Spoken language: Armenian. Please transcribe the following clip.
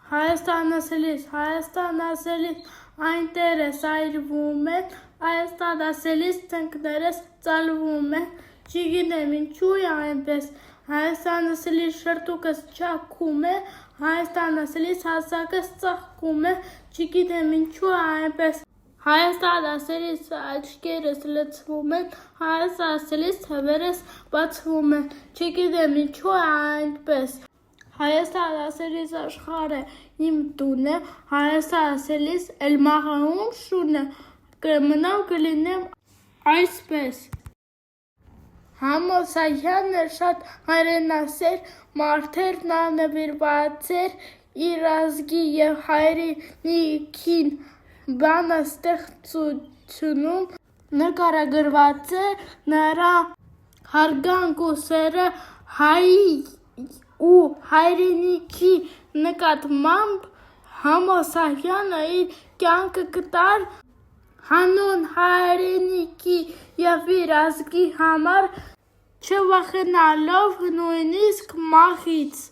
Հայաստան ասելիս այնտերես այրվում են, Հայաստան ասելիս ծնկներս ծալվում են, չգիտեմ ինչու է այնպես, Հայաստան ասելիս շրտուկս չակում է, Հայաստան ասելիս հասակս ծաղկում է, չգիտեմ ինչու է այնպես, Հայաստան ասելիս աչքերս լցվում են, Հայաստան ասելիս թևերս բացվում են, չգիտեմ ինչու է այնպես, Հայաստան ասելիս աշխարհը իմ տուն է, Հայաստան ասելիս էլ մաղաուն շուն է, կմնամ կլինեմ այսպես։ Համոսայանը շատ հայրենասեր մարդ էր, նա նվիրված էր իր ազգի և հայրենիքին բանաստեղծությունում նկարագրված է նրա հարգանք ու սերը հայի ու հայրենիքի նկատմամբ Համոսայանը իր կյանքը կտար հանուն հայրենիքի և իր ազգի համար, չվախենալով նույնիսկ մահից։